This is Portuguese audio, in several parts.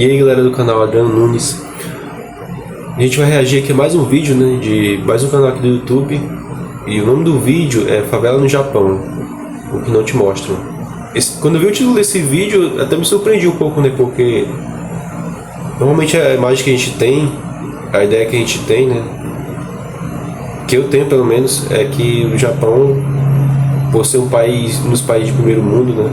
E aí galera do canal Adriano Nunes, a gente vai reagir aqui a mais um vídeo, né, de mais um canal aqui do YouTube. E o nome do vídeo é Favela no Japão, o que não te mostram. Quando eu vi o título desse vídeo, até me surpreendi um pouco, né, porque normalmente a imagem que a gente tem, a ideia que a gente tem, né, que eu tenho pelo menos, é que o Japão, por ser um dos países de primeiro mundo, né,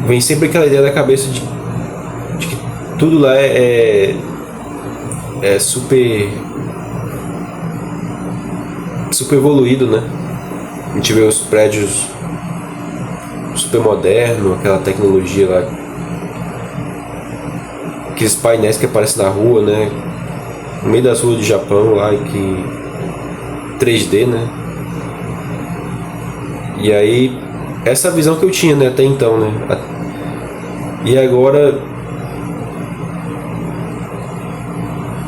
vem sempre aquela ideia na cabeça de que tudo lá é super evoluído, né? A gente vê os prédios super modernos, aquela tecnologia lá, aqueles painéis que aparecem na rua, né? No meio das ruas do Japão lá, que 3D, né? E aí, essa visão que eu tinha, né, até então, né? E agora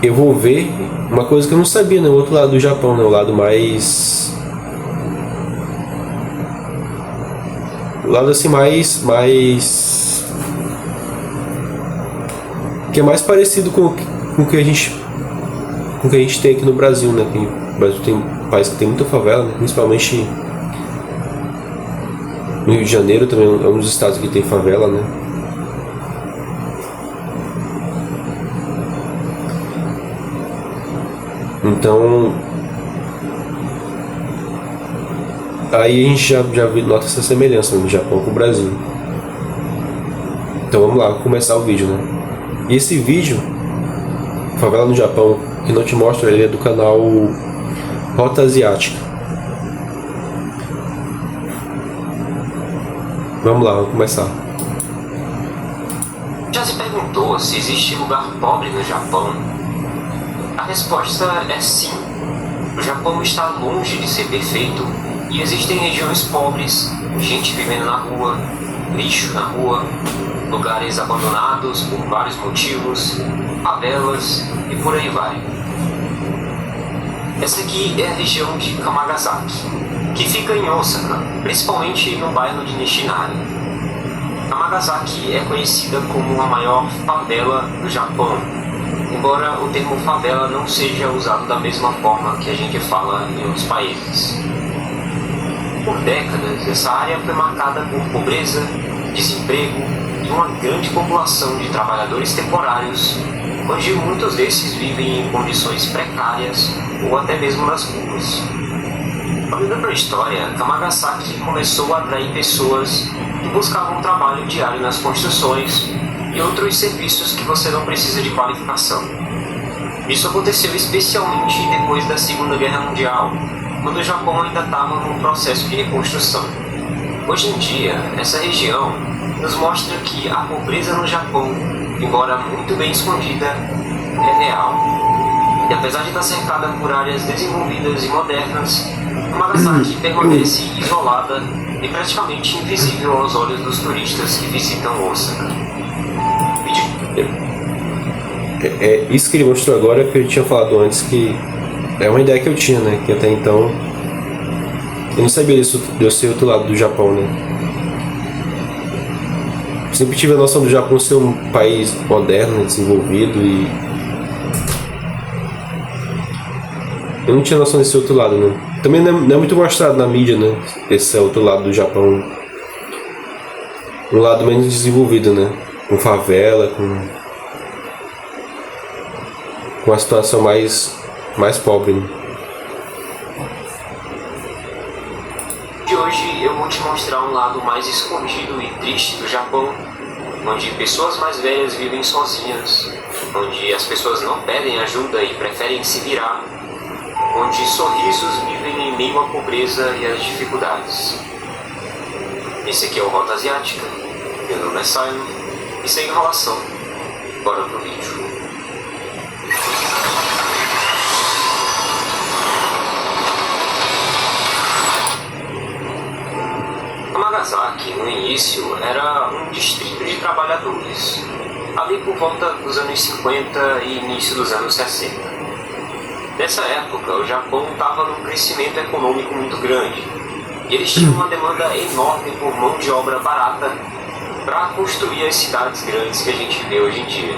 eu vou ver uma coisa que eu não sabia, né? O outro lado do Japão, né? O lado mais... O lado assim mais... Que é mais parecido com o que a gente tem aqui no Brasil, né? O Brasil tem um país que tem muita favela, né? Principalmente no Rio de Janeiro também é um dos estados que tem favela, né? Então, aí a gente já nota essa semelhança no Japão com o Brasil. Então vamos lá, vou começar o vídeo, né? E esse vídeo, Favela no Japão, que não te mostra, ele é do canal Rota Asiática. Vamos lá, vamos começar. Já se perguntou se existe lugar pobre no Japão? A resposta é sim. O Japão está longe de ser perfeito e existem regiões pobres, gente vivendo na rua, lixo na rua, lugares abandonados por vários motivos, favelas e por aí vai. Essa aqui é a região de Kamagasaki, que fica em Osaka, principalmente no bairro de Nishinari. Kamagasaki é conhecida como a maior favela do Japão, embora o termo favela não seja usado da mesma forma que a gente fala em outros países. Por décadas, essa área foi marcada por pobreza, desemprego e uma grande população de trabalhadores temporários, onde muitos desses vivem em condições precárias ou até mesmo nas ruas. Olhando para a história, Kamagasaki começou a atrair pessoas que buscavam trabalho diário nas construções e outros serviços que você não precisa de qualificação. Isso aconteceu especialmente depois da Segunda Guerra Mundial, quando o Japão ainda estava num processo de reconstrução. Hoje em dia, essa região nos mostra que a pobreza no Japão, embora muito bem escondida, é real. E apesar de estar cercada por áreas desenvolvidas e modernas, Kamagasaki permanece isolada e praticamente invisível aos olhos dos turistas que visitam Osaka. É isso que ele mostrou agora, que eu tinha falado antes, que é uma ideia que eu tinha, né? Que até então eu não sabia disso, de eu ser outro lado do Japão, né? Sempre tive a noção do Japão ser um país moderno, desenvolvido, e eu não tinha noção desse outro lado, né? Também não é muito mostrado na mídia, né? Esse outro lado do Japão, um lado menos desenvolvido, né? Com favela, com a situação mais pobre, né? De hoje eu vou te mostrar um lado mais escondido e triste do Japão, onde pessoas mais velhas vivem sozinhas, onde as pessoas não pedem ajuda e preferem se virar, onde sorrisos vivem em meio à pobreza e às dificuldades. Esse aqui é o Rota Asiática, meu nome é Simon, e sem enrolação, bora pro vídeo. Kamagasaki, no início, era um distrito de trabalhadores, ali por volta dos anos 50 e início dos anos 60. Nessa época, o Japão estava num crescimento econômico muito grande, E eles tinham uma demanda enorme por mão de obra barata para construir as cidades grandes que a gente vê hoje em dia.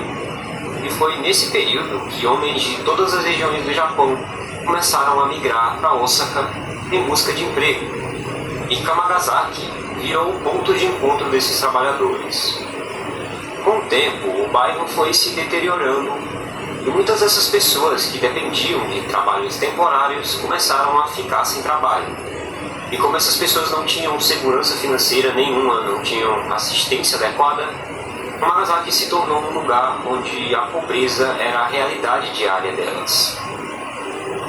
E foi nesse período que homens de todas as regiões do Japão começaram a migrar para Osaka em busca de emprego. E Kamagasaki virou o ponto de encontro desses trabalhadores. Com o tempo, o bairro foi se deteriorando e muitas dessas pessoas que dependiam de trabalhos temporários começaram a ficar sem trabalho. E como essas pessoas não tinham segurança financeira nenhuma, não tinham assistência adequada, Kamagasaki se tornou um lugar onde a pobreza era a realidade diária delas.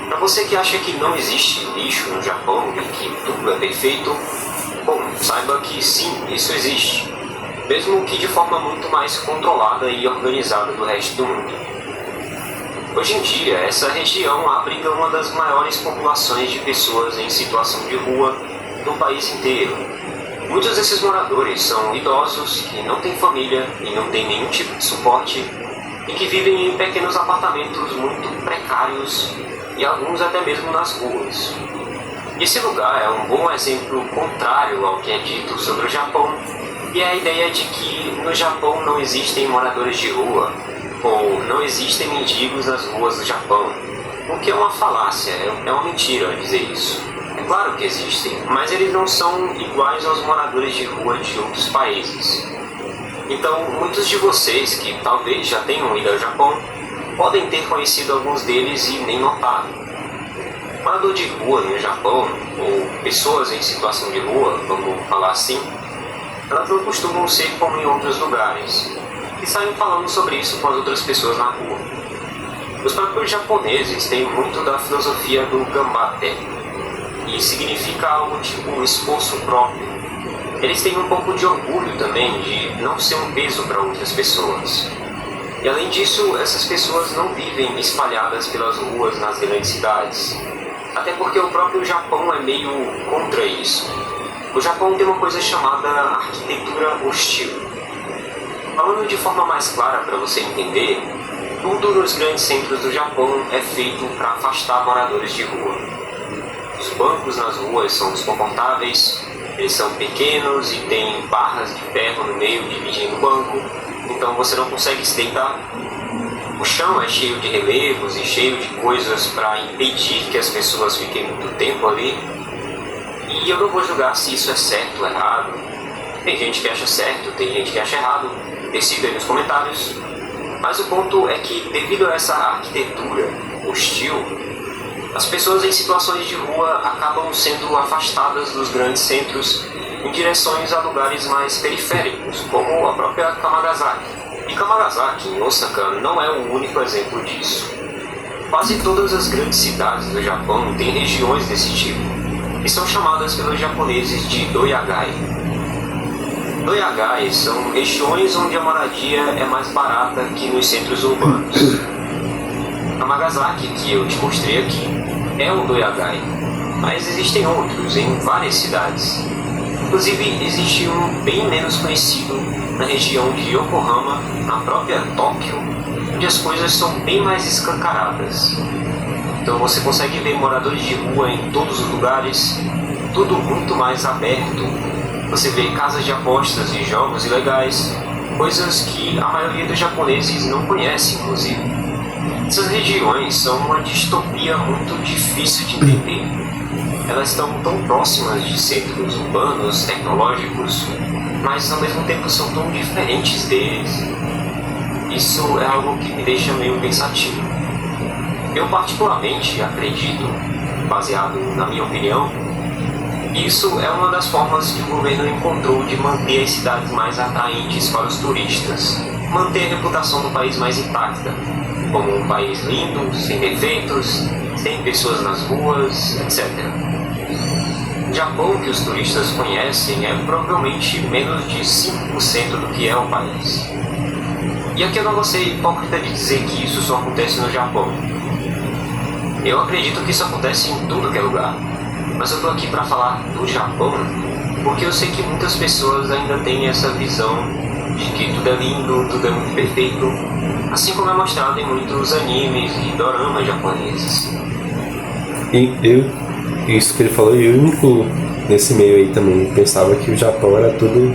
Para você que acha que não existe lixo no Japão e que tudo é perfeito, bom, saiba que sim, isso existe, mesmo que de forma muito mais controlada e organizada do resto do mundo. Hoje em dia, essa região abriga uma das maiores populações de pessoas em situação de rua no país inteiro. Muitos desses moradores são idosos que não têm família e não têm nenhum tipo de suporte e que vivem em pequenos apartamentos muito precários e alguns até mesmo nas ruas. E esse lugar é um bom exemplo contrário ao que é dito sobre o Japão, e é a ideia de que no Japão não existem moradores de rua, ou não existem mendigos nas ruas do Japão, o que é uma falácia, é uma mentira dizer isso. É claro que existem, mas eles não são iguais aos moradores de rua de outros países. Então, muitos de vocês que talvez já tenham ido ao Japão podem ter conhecido alguns deles e nem notado. Morador de rua no Japão, ou pessoas em situação de rua, vamos falar assim, elas não costumam ser como em outros lugares, e saem falando sobre isso com as outras pessoas na rua. Os próprios japoneses têm muito da filosofia do Ganbatte, e significa algo tipo esforço próprio. Eles têm um pouco de orgulho também de não ser um peso para outras pessoas. E além disso, essas pessoas não vivem espalhadas pelas ruas nas grandes cidades, até porque o próprio Japão é meio contra isso. O Japão tem uma coisa chamada arquitetura hostil. Falando de forma mais clara para você entender, tudo nos grandes centros do Japão é feito para afastar moradores de rua. Os bancos nas ruas são desconfortáveis, eles são pequenos e têm barras de ferro no meio dividindo o banco, então você não consegue se deitar. O chão é cheio de relevos e cheio de coisas para impedir que as pessoas fiquem muito tempo ali. E eu não vou julgar se isso é certo ou errado. Tem gente que acha certo, tem gente que acha errado. Decida aí nos comentários. Mas o ponto é que, devido a essa arquitetura hostil, as pessoas em situações de rua acabam sendo afastadas dos grandes centros em direções a lugares mais periféricos, como a própria Kamagasaki. E Kamagasaki, em Osaka, não é o único exemplo disso. Quase todas as grandes cidades do Japão têm regiões desse tipo, que são chamadas pelos japoneses de Doyagai. Doyagai são regiões onde a moradia é mais barata que nos centros urbanos. Kamagasaki, que eu te mostrei aqui, é um Doyagai, mas existem outros em várias cidades. Inclusive, existe um bem menos conhecido na região de Yokohama, na própria Tóquio, onde as coisas são bem mais escancaradas. Então você consegue ver moradores de rua em todos os lugares, tudo muito mais aberto. Você vê casas de apostas e jogos ilegais, coisas que a maioria dos japoneses não conhece, inclusive. Essas regiões são uma distopia muito difícil de entender. Elas estão tão próximas de centros urbanos, tecnológicos, mas ao mesmo tempo são tão diferentes deles. Isso é algo que me deixa meio pensativo. Eu particularmente acredito, baseado na minha opinião, que isso é uma das formas que o governo encontrou de manter as cidades mais atraentes para os turistas, manter a reputação do país mais intacta, como um país lindo, sem defeitos, sem pessoas nas ruas, etc. O Japão que os turistas conhecem é provavelmente menos de 5% do que é o país. E aqui eu não vou ser hipócrita de dizer que isso só acontece no Japão. Eu acredito que isso acontece em tudo que é lugar, mas eu tô aqui para falar do Japão porque eu sei que muitas pessoas ainda têm essa visão de que tudo é lindo, tudo é muito perfeito, assim como é mostrado em muitos animes e doramas japoneses. E isso que ele falou, eu nesse meio aí também. Eu pensava que o Japão era tudo...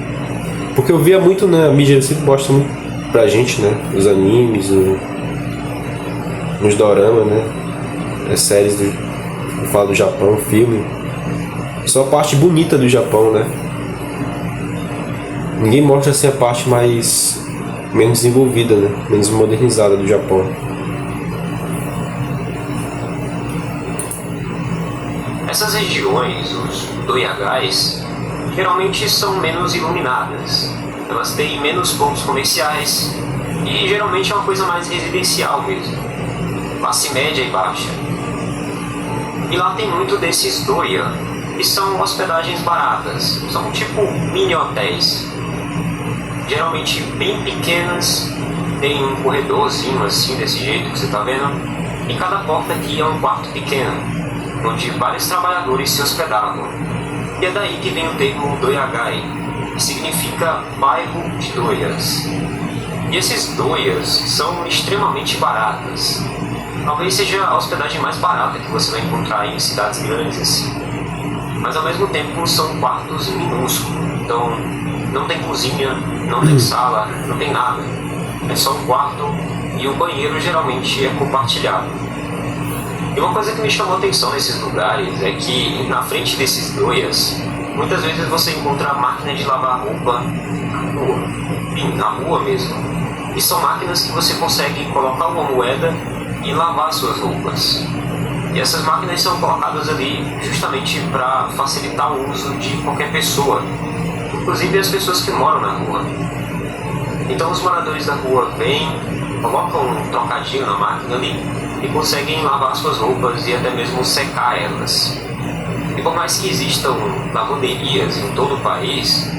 Porque eu via muito, né? A mídia sempre mostra muito pra gente, né? Os animes, os doramas, né? As séries eu falo do Japão, filme. Só a parte bonita do Japão, né? Ninguém mostra assim a parte menos desenvolvida, né? Menos modernizada do Japão. Essas regiões, os doyagais, geralmente são menos iluminadas. Elas têm menos pontos comerciais e geralmente é uma coisa mais residencial mesmo. Classe média e baixa. E lá tem muito desses doya, que são hospedagens baratas. São tipo mini hotéis. Geralmente bem pequenas, tem um corredorzinho assim, desse jeito que você tá vendo. E cada porta aqui é um quarto pequeno, onde vários trabalhadores se hospedavam. E é daí que vem o termo doyagai, que significa bairro de doyas. E esses doyas são extremamente baratas. Talvez seja a hospedagem mais barata que você vai encontrar em cidades grandes assim. Mas ao mesmo tempo são quartos minúsculos. Então não tem cozinha, não tem sala, não tem nada. É só um quarto e o banheiro geralmente é compartilhado. E uma coisa que me chamou a atenção nesses lugares é que na frente desses doyas, muitas vezes você encontra a máquina de lavar roupa na rua. Sim, na rua mesmo. E são máquinas que você consegue colocar uma moeda e lavar suas roupas. E essas máquinas são colocadas ali justamente para facilitar o uso de qualquer pessoa, inclusive as pessoas que moram na rua. Então os moradores da rua vêm, colocam um trocadinho na máquina ali e conseguem lavar suas roupas e até mesmo secar elas. E por mais que existam lavanderias em todo o país,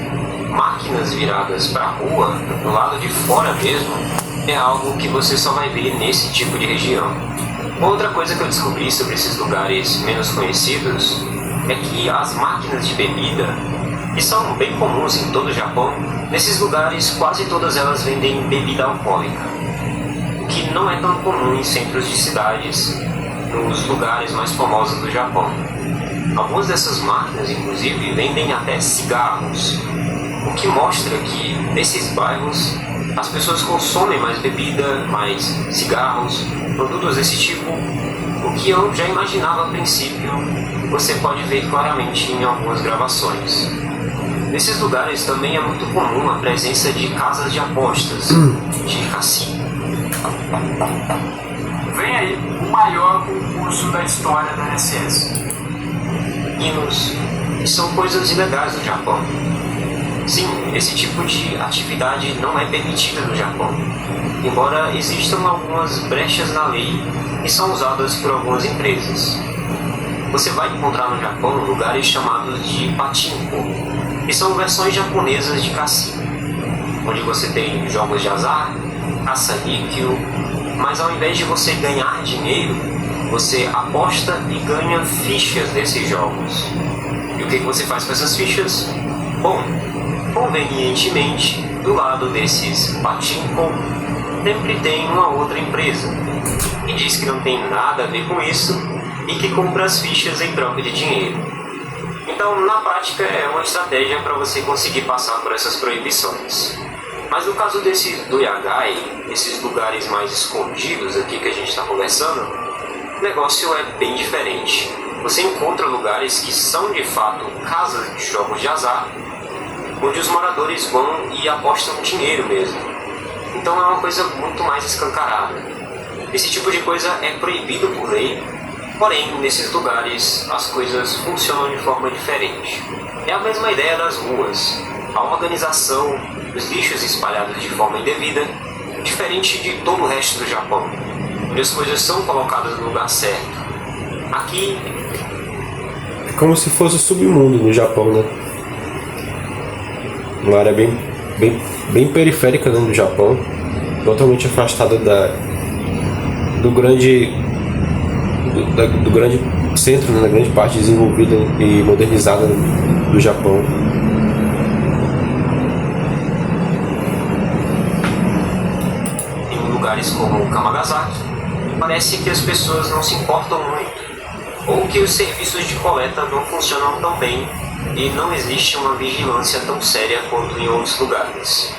máquinas viradas para a rua, do lado de fora mesmo, é algo que você só vai ver nesse tipo de região. Outra coisa que eu descobri sobre esses lugares menos conhecidos é que as máquinas de bebida, que são bem comuns em todo o Japão, nesses lugares quase todas elas vendem bebida alcoólica, o que não é tão comum em centros de cidades, nos lugares mais famosos do Japão. Algumas dessas máquinas, inclusive, vendem até cigarros, o que mostra que nesses bairros as pessoas consomem mais bebida, mais cigarros, produtos desse tipo, o que eu já imaginava a princípio, você pode ver claramente em algumas gravações. Nesses lugares também é muito comum a presença de casas de apostas, de cassino. Vem aí o maior concurso da história da SS. Hinos, que são coisas ilegais no Japão. Sim, esse tipo de atividade não é permitida no Japão, embora existam algumas brechas na lei que são usadas por algumas empresas. Você vai encontrar no Japão lugares chamados de pachinko, que são versões japonesas de cassino, onde você tem jogos de azar, caça-níquel, mas ao invés de você ganhar dinheiro, você aposta e ganha fichas desses jogos. E o que você faz com essas fichas? Bom, convenientemente, do lado desses pachinko, sempre tem uma outra empresa, que diz que não tem nada a ver com isso e que compra as fichas em troca de dinheiro. Então, na prática, é uma estratégia para você conseguir passar por essas proibições. Mas no caso desses doyagai, esses lugares mais escondidos aqui que a gente está conversando, o negócio é bem diferente. Você encontra lugares que são de fato casas de jogos de azar, onde os moradores vão e apostam dinheiro mesmo. Então é uma coisa muito mais escancarada. Esse tipo de coisa é proibido por lei, porém nesses lugares as coisas funcionam de forma diferente. É a mesma ideia das ruas, a organização, os lixos espalhados de forma indevida, diferente de todo o resto do Japão, onde as coisas são colocadas no lugar certo. Aqui é como se fosse o submundo no Japão, né? Uma área bem periférica, né, do Japão, totalmente afastada do grande centro, né, da grande parte desenvolvida e modernizada do Japão. Em lugares como Kamagasaki, parece que as pessoas não se importam muito, ou que os serviços de coleta não funcionam tão bem e não existe uma vigilância tão séria quanto em outros lugares.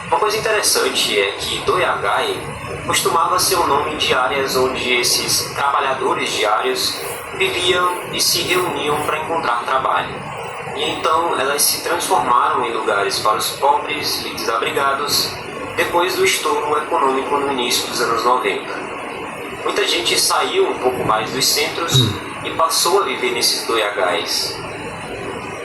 Uma coisa interessante é que Doyagai costumava ser o nome de áreas onde esses trabalhadores diários viviam e se reuniam para encontrar trabalho. E então elas se transformaram em lugares para os pobres e desabrigados depois do estouro econômico no início dos anos 90. Muita gente saiu um pouco mais dos centros e passou a viver nesses Doyagais.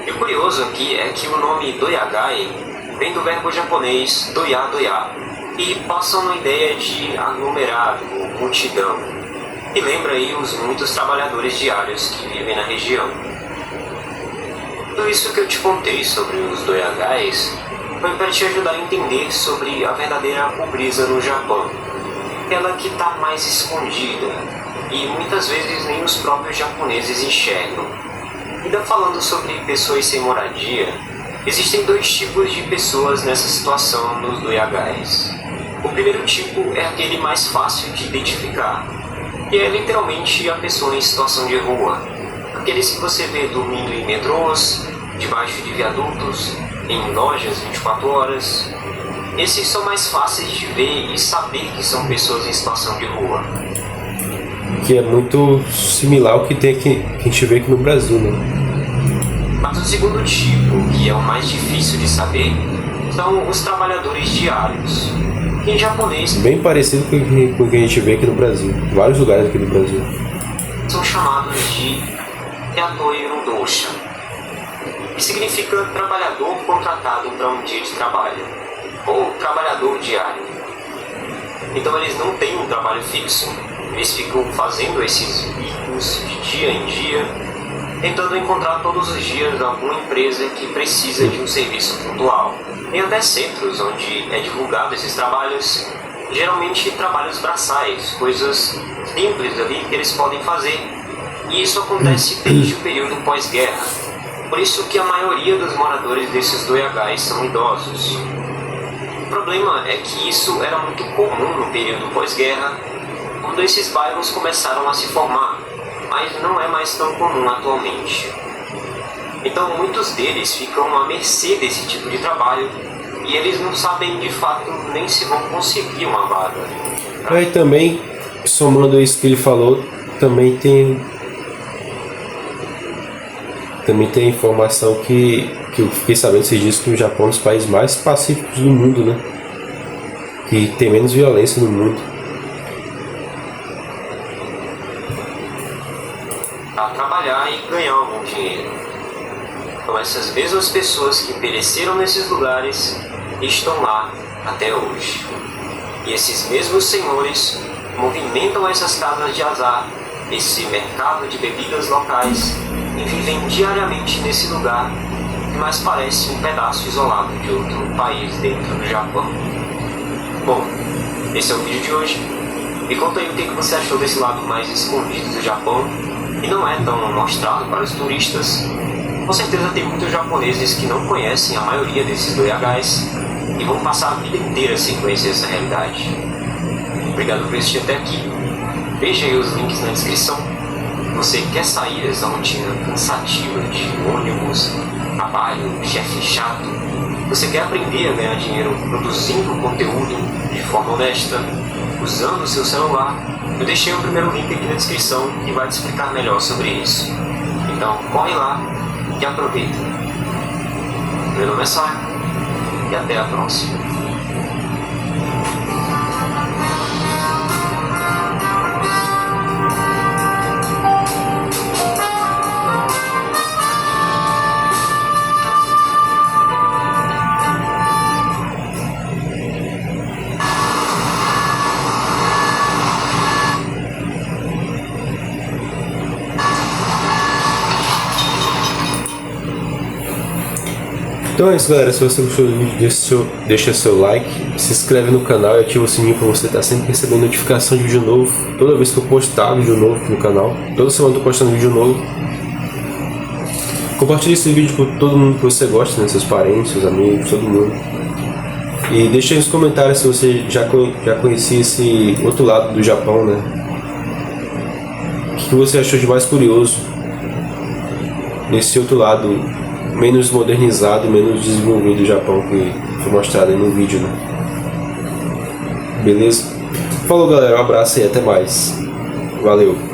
E o curioso aqui é que o nome Doyagai vem do verbo japonês doya doya, e passa uma ideia de aglomerado, multidão, e lembra aí os muitos trabalhadores diários que vivem na região. Tudo isso que eu te contei sobre os Doyagais foi para te ajudar a entender sobre a verdadeira pobreza no Japão, aquela que está mais escondida e muitas vezes nem os próprios japoneses enxergam. Ainda falando sobre pessoas sem moradia, existem dois tipos de pessoas nessa situação nos Doyagais. O primeiro tipo é aquele mais fácil de identificar, que é literalmente a pessoa em situação de rua. Aqueles que você vê dormindo em metrôs, debaixo de viadutos, em lojas 24 horas. Esses são mais fáceis de ver e saber que são pessoas em situação de rua. Que é muito similar ao que tem aqui, que a gente vê aqui no Brasil, né? Mas o segundo tipo, que é o mais difícil de saber, são os trabalhadores diários. Em japonês, Bem parecido com o que a gente vê aqui no Brasil, em vários lugares aqui no Brasil. são chamados de Yatoi Rudosha, que significa trabalhador contratado para um dia de trabalho, ou trabalhador diário. Então eles não têm um trabalho fixo, eles ficam fazendo esses bicos de dia em dia, tentando encontrar todos os dias alguma empresa que precisa de um serviço pontual. Tem até centros onde é divulgado esses trabalhos, geralmente trabalhos braçais, coisas simples ali que eles podem fazer. E isso acontece desde o período pós-guerra. Por isso que a maioria dos moradores desses Doyagais são idosos. O problema é que isso era muito comum no período pós-guerra, quando esses bairros começaram a se formar, mas não é mais tão comum atualmente. Então muitos deles ficam à mercê desse tipo de trabalho e eles não sabem de fato nem se vão conseguir uma vaga. Aí também, somando isso que ele falou, também tem informação que eu fiquei sabendo esses dias que o Japão é um dos países mais pacíficos do mundo, né? Que tem menos violência no mundo. A trabalhar e ganhar algum dinheiro. Então essas mesmas pessoas que pereceram nesses lugares estão lá até hoje. E esses mesmos senhores movimentam essas casas de azar, esse mercado de bebidas locais, e vivem diariamente nesse lugar que mais parece um pedaço isolado de outro país dentro do Japão. Bom, esse é o vídeo de hoje. Me conta aí o que você achou desse lado mais escondido do Japão e não é tão mostrado para os turistas. Com certeza tem muitos japoneses que não conhecem a maioria desses Doyagais e vão passar a vida inteira sem conhecer essa realidade. Obrigado por assistir até aqui. Veja aí os links na descrição. Você quer sair dessa rotina cansativa de ônibus, trabalho, chefe chato? Você quer aprender a ganhar dinheiro produzindo conteúdo de forma honesta, usando o seu celular? Eu deixei o primeiro link aqui na descrição que vai te explicar melhor sobre isso. Então corre lá e aproveita. Meu nome é Simon e até a próxima. Então é isso, galera. Se você gostou do vídeo, deixa seu like, se inscreve no canal e ativa o sininho para você estar sempre recebendo notificação de vídeo novo. Toda vez que eu postar vídeo novo aqui no canal, toda semana eu tô postando vídeo novo. Compartilhe esse vídeo com todo mundo que você gosta, né? Seus parentes, seus amigos, todo mundo. E deixa aí nos comentários se você já conhecia esse outro lado do Japão, né? O que você achou de mais curioso nesse outro lado menos modernizado e menos desenvolvido do Japão que foi mostrado aí no vídeo, né? Beleza? Falou, galera, um abraço e até mais. Valeu!